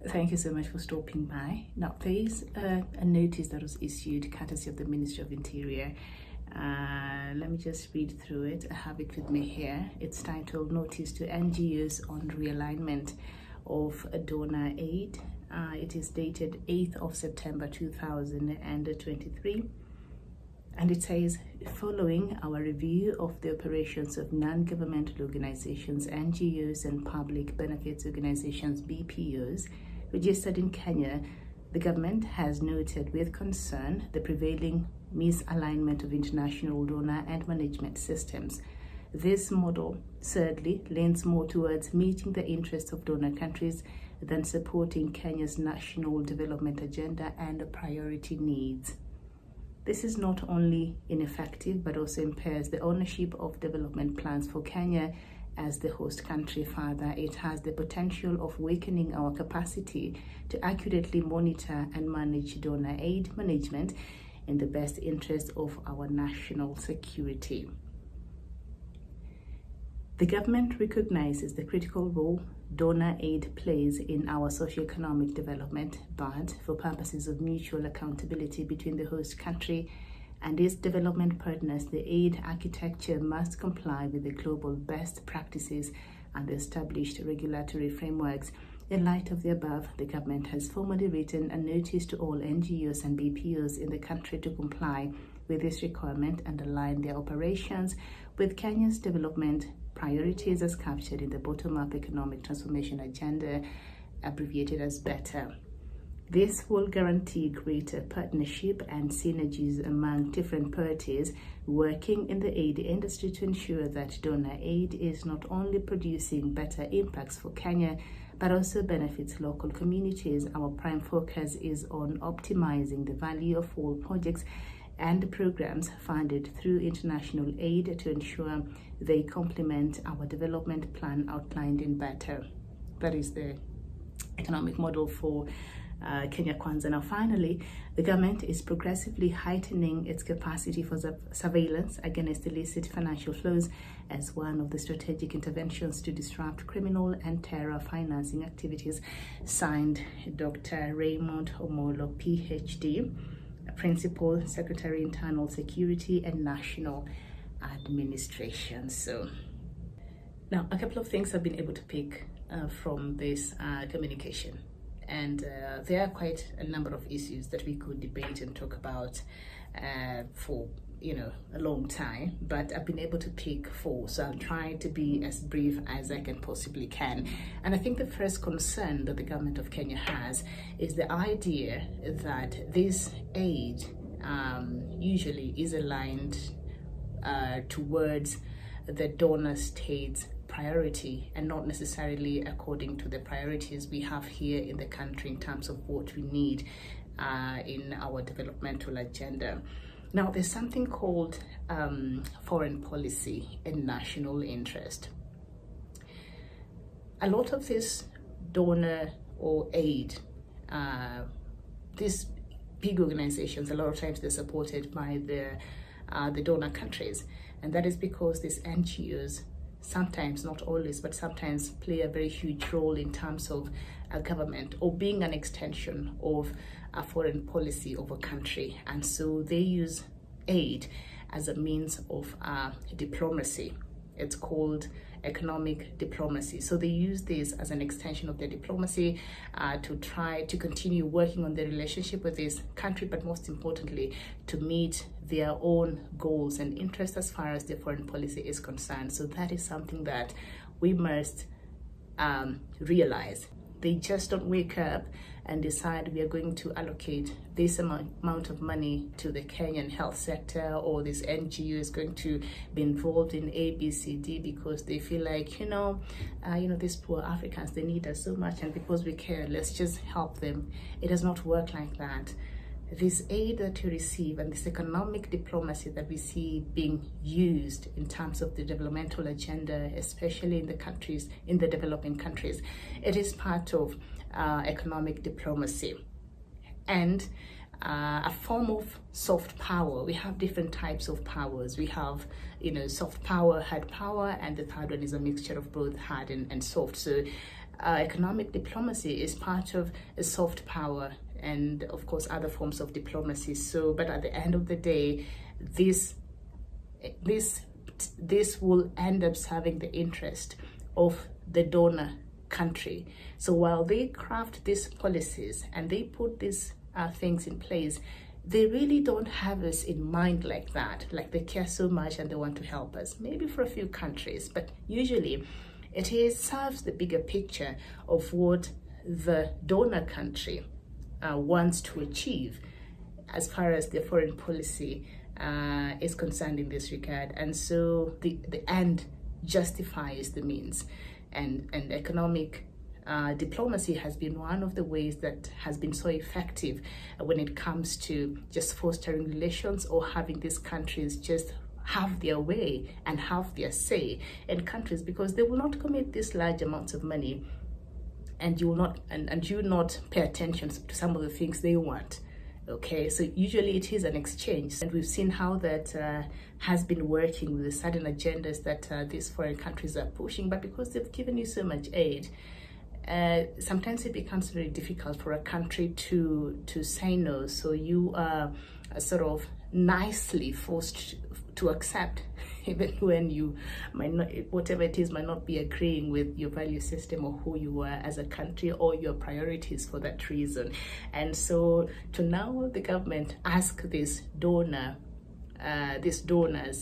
Thank you so much for stopping by. Now, there is a notice that was issued courtesy of the Ministry of Interior. Let me just read through it. I have it with me here. It's titled Notice to NGOs on Realignment of Donor Aid. It is dated 8th of September 2023. And it says, following our review of the operations of non-governmental organizations, NGOs, and public benefits organizations, PBOs, registered in Kenya, the government has noted with concern the prevailing misalignment of international donor and management systems. This model, thirdly, leans more towards meeting the interests of donor countries than supporting Kenya's national development agenda and priority needs. This is not only ineffective, but also impairs the ownership of development plans for Kenya as the host country. Further, it has the potential of weakening our capacity to accurately monitor and manage donor aid management in the best interest of our national security. The government recognizes the critical role donor aid plays in our socio-economic development, but for purposes of mutual accountability between the host country and its development partners, the aid architecture must comply with the global best practices and the established regulatory frameworks. In light of the above, the government has formally written a notice to all NGOs and PBOs in the country to comply with this requirement and align their operations with Kenya's development priorities as captured in the bottom-up economic transformation agenda, abbreviated as BETTER. This will guarantee greater partnership and synergies among different parties working in the aid industry to ensure that donor aid is not only producing better impacts for Kenya, but also benefits local communities. Our prime focus is on optimizing the value of all projects and programs funded through international aid to ensure they complement our development plan outlined in BETTER. That is the economic model for Kenya Kwanza. Now, finally, the government is progressively heightening its capacity for surveillance against illicit financial flows as one of the strategic interventions to disrupt criminal and terror financing activities. Signed, Dr. Raymond Omolo, PhD, Principal Secretary, Internal Security and National Administration. So now a couple of things I've been able to pick from this communication, and there are quite a number of issues that we could debate and talk about for a long time, but I've been able to pick four, so I'll try to be as brief as I can possibly can. And I think the first concern that the government of Kenya has is the idea that this aid usually is aligned towards the donor state's priority and not necessarily according to the priorities we have here in the country in terms of what we need in our developmental agenda. Now, there's something called foreign policy and national interest. A lot of this donor or aid, these big organizations, a lot of times they're supported by the donor countries. And that is because these NGOs sometimes, not always, but sometimes play a very huge role in terms of a government or being an extension of a foreign policy of a country. And so they use aid as a means of diplomacy. It's called economic diplomacy. So they use this as an extension of their diplomacy to try to continue working on their relationship with this country, but most importantly, to meet their own goals and interests as far as their foreign policy is concerned. So that is something that we must realize. They just don't wake up and decide we are going to allocate this amount of money to the Kenyan health sector, or this NGO is going to be involved in A, B, C, D because they feel like, these poor Africans, they need us so much, and because we care, let's just help them. It does not work like that. This aid that you receive and this economic diplomacy that we see being used in terms of the developmental agenda, especially in the developing countries, it is part of economic diplomacy and a form of soft power. We have different types of powers. We have, soft power, hard power, and the third one is a mixture of both hard and soft. So economic diplomacy is part of a soft power and of course other forms of diplomacy. So, but at the end of the day, this will end up serving the interest of the donor country. So while they craft these policies and they put these things in place, they really don't have us in mind like that. Like they care so much and they want to help us, maybe for a few countries, but usually it serves the bigger picture of what the donor country wants to achieve as far as their foreign policy is concerned in this regard. And so the end justifies the means, and economic diplomacy has been one of the ways that has been so effective when it comes to just fostering relations or having these countries just have their way and have their say in countries, because they will not commit these large amounts of money and you will not and you not pay attention to some of the things they want. Okay, so usually it is an exchange, and we've seen how that has been working with the certain agendas that these foreign countries are pushing. But because they've given you so much aid, sometimes it becomes very difficult for a country to say no. So you are sort of nicely forced to accept, even when you might not, whatever it is, might not be agreeing with your value system or who you are as a country or your priorities for that reason. And so to now the government ask these donors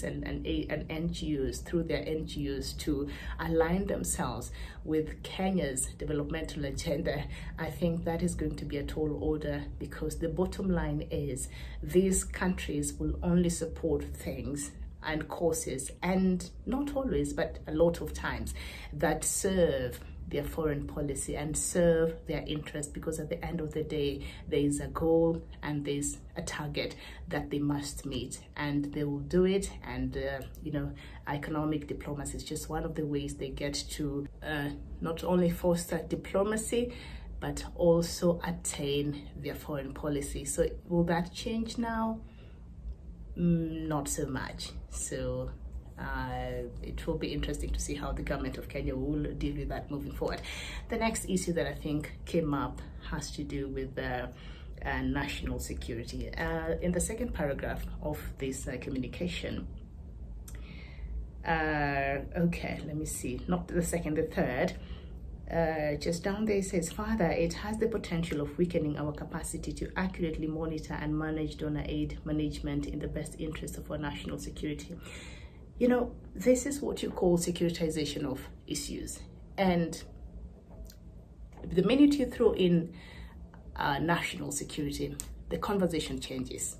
and NGOs through their NGOs to align themselves with Kenya's developmental agenda, I think that is going to be a tall order, because the bottom line is these countries will only support things and causes, and not always, but a lot of times, that serve their foreign policy and serve their interest, because at the end of the day there is a goal and there's a target that they must meet, and they will do it. And economic diplomacy is just one of the ways they get to not only foster diplomacy but also attain their foreign policy. So will that change now? Not so much. So it will be interesting to see how the government of Kenya will deal with that moving forward. The next issue that I think came up has to do with national security. In the second paragraph of this communication, okay, let me see, not the second, the third, just down there, it says, further, it has the potential of weakening our capacity to accurately monitor and manage donor aid management in the best interest of our national security. You know, this is what you call securitization of issues. And the minute you throw in national security, the conversation changes.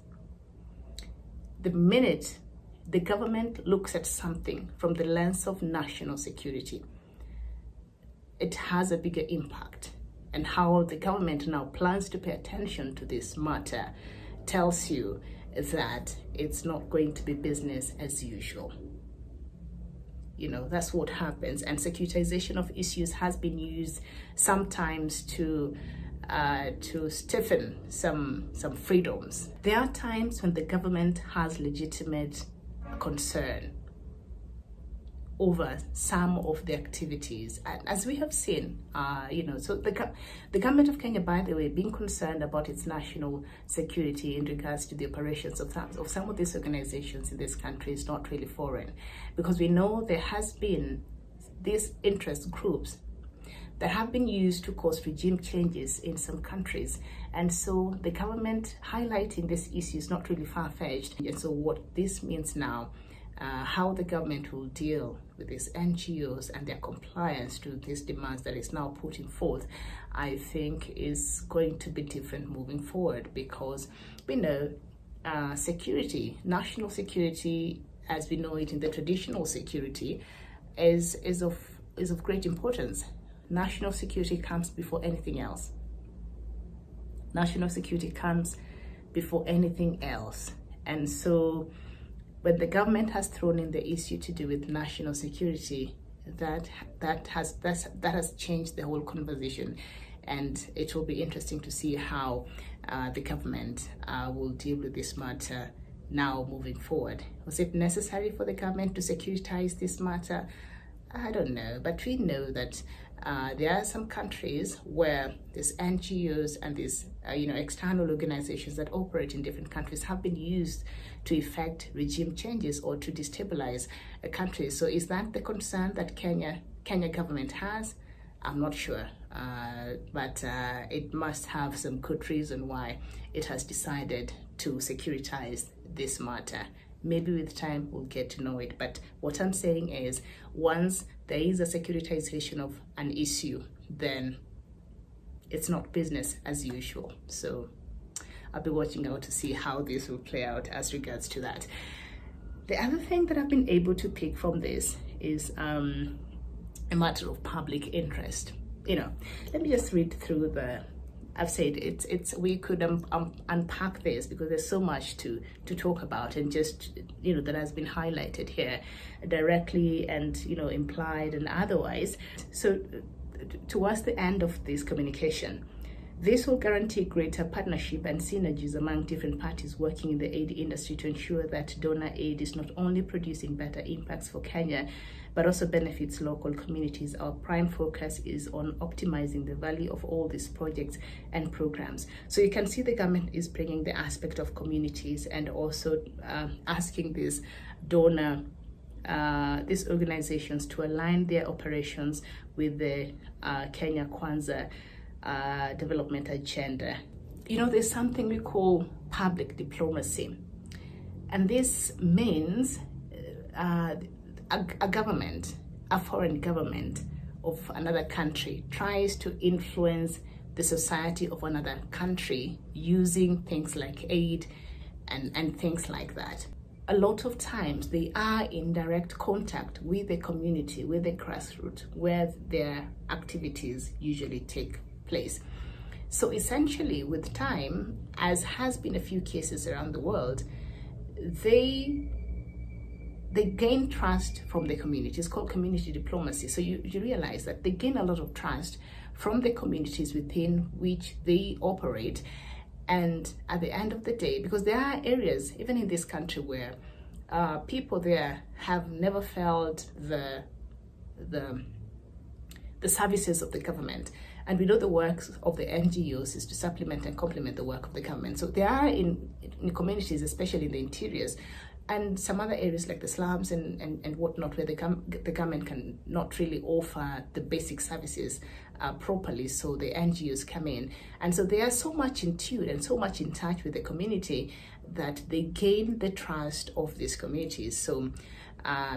The minute the government looks at something from the lens of national security, it has a bigger impact. And how the government now plans to pay attention to this matter tells you that it's not going to be business as usual. You know, that's what happens. And securitization of issues has been used sometimes to stiffen some freedoms. There are times when the government has legitimate concern over some of the activities, and as we have seen, so the government of Kenya, by the way, being concerned about its national security in regards to the operations of some of these organizations in this country is not really foreign, because we know there has been these interest groups that have been used to cause regime changes in some countries. And so the government highlighting this issue is not really far-fetched. And so what this means now, how the government will deal with these NGOs and their compliance to these demands that is now putting forth, I think is going to be different moving forward, because we know security, national security, as we know it in the traditional security, is of great importance. National security comes before anything else. National security comes before anything else. And so when the government has thrown in the issue to do with national security, that has changed the whole conversation. And it will be interesting to see how the government will deal with this matter now moving forward. Was it necessary for the government to securitize this matter? I don't know, but we know that There are some countries where these NGOs and these external organizations that operate in different countries have been used to effect regime changes or to destabilize a country. So is that the concern that Kenya government has? I'm not sure, but it must have some good reason why it has decided to securitize this matter. Maybe with time we'll get to know it. But what I'm saying is, once there is a securitization of an issue, then it's not business as usual. So I'll be watching out to see how this will play out as regards to that. The other thing that I've been able to pick from this is a matter of public interest. Let me just read through I've said we could unpack this because there's so much to talk about, and just that has been highlighted here directly and implied and otherwise. So towards the end of this communication, this will guarantee greater partnership and synergies among different parties working in the aid industry to ensure that donor aid is not only producing better impacts for Kenya, but also benefits local communities. Our prime focus is on optimizing the value of all these projects and programs. So you can see the government is bringing the aspect of communities and also asking these these organizations to align their operations with the Kenya Kwanza development agenda. There's something we call public diplomacy, and this means a foreign government of another country tries to influence the society of another country using things like aid and things like that. A lot of times they are in direct contact with the community, with the grassroots, where their activities usually take place. So essentially, with time, as has been a few cases around the world, they gain trust from the community. It's called community diplomacy. So you realize that they gain a lot of trust from the communities within which they operate. And at the end of the day, because there are areas, even in this country, where people there have never felt the services of the government. And we know the work of the NGOs is to supplement and complement the work of the government. So there are in communities, especially in the interiors, and some other areas like the slums and whatnot, where the government can not really offer the basic services properly, so the NGOs come in. And so they are so much in tune and so much in touch with the community that they gain the trust of these communities. So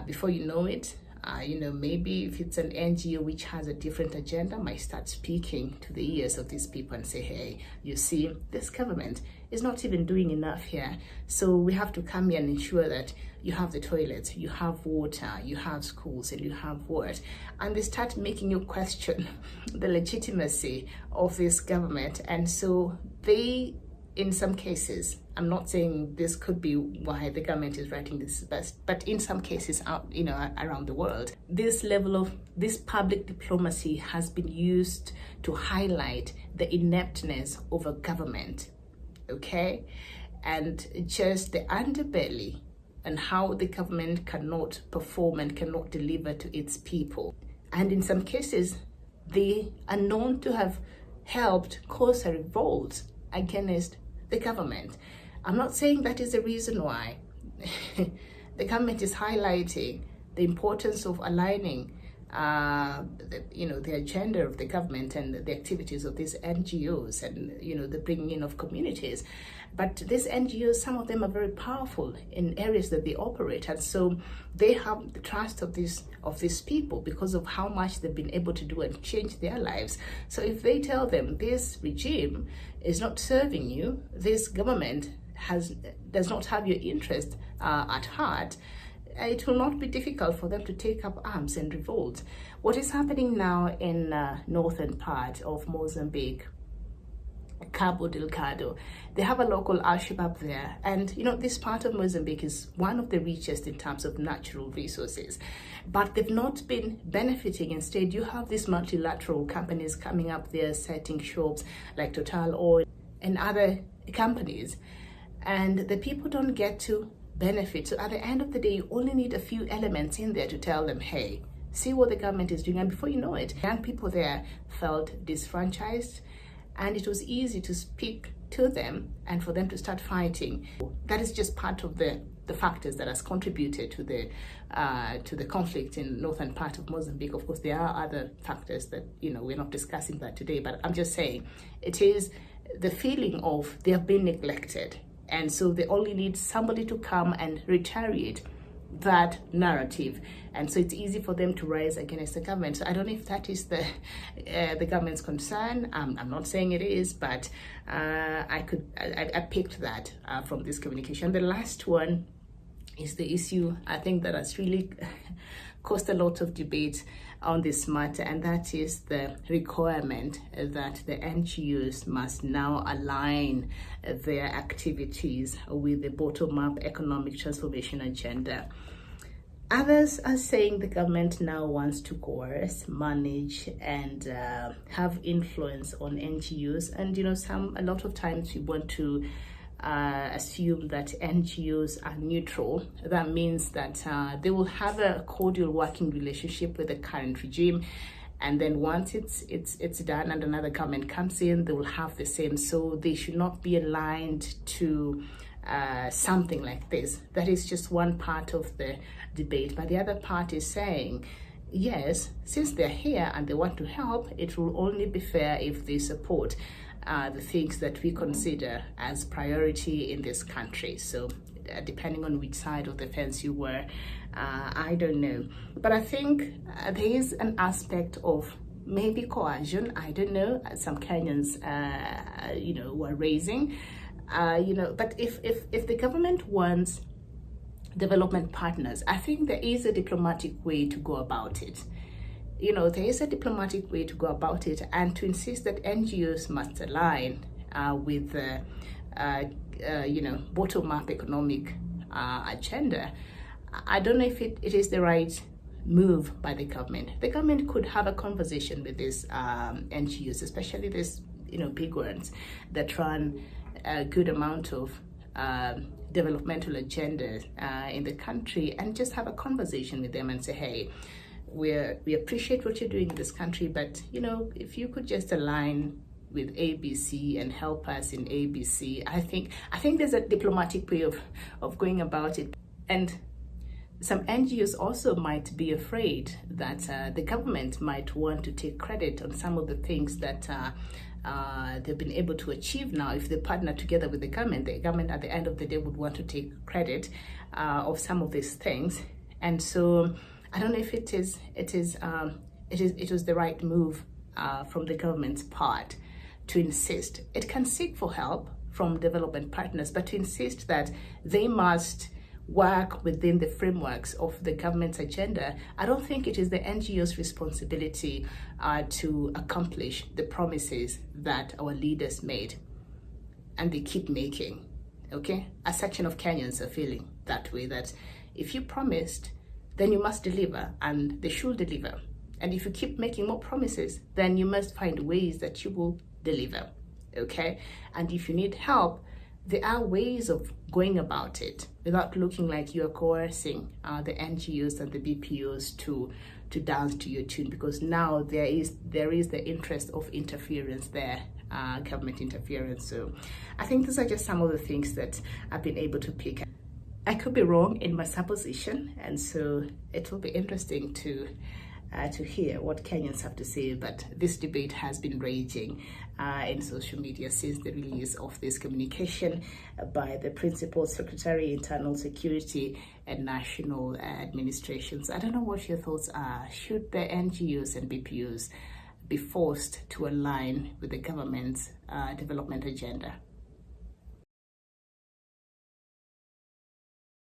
before you know it, maybe if it's an NGO which has a different agenda, might start speaking to the ears of these people and say, hey, you see, this government is not even doing enough here. So we have to come here and ensure that you have the toilets, you have water, you have schools, and you have what. And they start making you question the legitimacy of this government. And so they, in some cases, I'm not saying this could be why the government is writing this best, but in some cases out, around the world, this level of this public diplomacy has been used to highlight the ineptness of a government, okay? And just the underbelly and how the government cannot perform and cannot deliver to its people. And in some cases, they are known to have helped cause a revolt against the government. I'm not saying that is the reason why the government is highlighting the importance of aligning the agenda of the government and the activities of these NGOs and the bringing in of communities. But these NGOs, some of them are very powerful in areas that they operate, and so they have the trust of these people because of how much they've been able to do and change their lives. So if they tell them this regime is not serving you, this government does not have your interest at heart, it will not be difficult for them to take up arms and revolt. What is happening now in northern part of Mozambique, Cabo Delgado, they have a local Al-Shabaab there, and this part of Mozambique is one of the richest in terms of natural resources, but they've not been benefiting. Instead, you have these multilateral companies coming up there, setting shops like Total Oil and other companies, and the people don't get to benefit. So at the end of the day, you only need a few elements in there to tell them, hey, see what the government is doing, and before you know it, young people there felt disfranchised, and it was easy to speak to them and for them to start fighting. That is just part of the factors that has contributed to the conflict in northern part of Mozambique. Of course, there are other factors that, you know, we're not discussing that today, but I'm just saying it is the feeling of they have been neglected, and so they only need somebody to come and retaliate that narrative, and so it's easy for them to rise against the government. So I don't know if that is the government's concern. I'm not saying it is, but I picked that from this communication. The last one is the issue, I think, that has really caused a lot of debate on this matter, and that is the requirement that the NGOs must now align their activities with the bottom-up economic transformation agenda. Others are saying the government now wants to coerce, manage, and have influence on NGOs. And, you know, a lot of times we want to assume that NGOs are neutral. That means that they will have a cordial working relationship with the current regime, and then once it's done and another government comes in, they will have the same. So they should not be aligned to something like this. That is just one part of the debate, but the other part is saying, yes, since they're here and they want to help, it will only be fair if they support the things that we consider as priority in this country. So depending on which side of the fence you were, I don't know. But I think there is an aspect of maybe coercion, I don't know, some Kenyans, you know, were raising, you know, but if the government wants development partners, I think there is a diplomatic way to go about it. You know, there is a diplomatic way to go about it, and to insist that NGOs must align with the, you know, bottom-up economic agenda. I don't know if it is the right move by the government. The government could have a conversation with these NGOs, especially these, you know, big ones that run a good amount of developmental agenda in the country, and just have a conversation with them and say, hey, we appreciate what you're doing in this country, but, you know, if you could just align with ABC and help us in ABC. I think there's a diplomatic way of going about it. And some NGOs also might be afraid that the government might want to take credit on some of the things that they've been able to achieve now. If they partner together with the government at the end of the day would want to take credit of some of these things. And so I don't know if it was the right move from the government's part to insist. It can seek for help from development partners, but to insist that they must work within the frameworks of the government's agenda, I don't think it is the NGO's responsibility to accomplish the promises that our leaders made, and they keep making. Okay, a section of Kenyans are feeling that way, that if you promised, then you must deliver, and they should deliver. And if you keep making more promises, then you must find ways that you will deliver. Okay, and if you need help, there are ways of going about it without looking like you're coercing the NGOs and the PBOs to dance to your tune, because now there is the interest of interference there, government interference. So I think these are just some of the things that I've been able to pick. I could be wrong in my supposition, and so it will be interesting to hear what Kenyans have to say. But this debate has been raging in social media since the release of this communication by the Principal Secretary, Internal Security and National Administrations. I don't know what your thoughts are. Should the NGOs and PBOs be forced to align with the government's development agenda?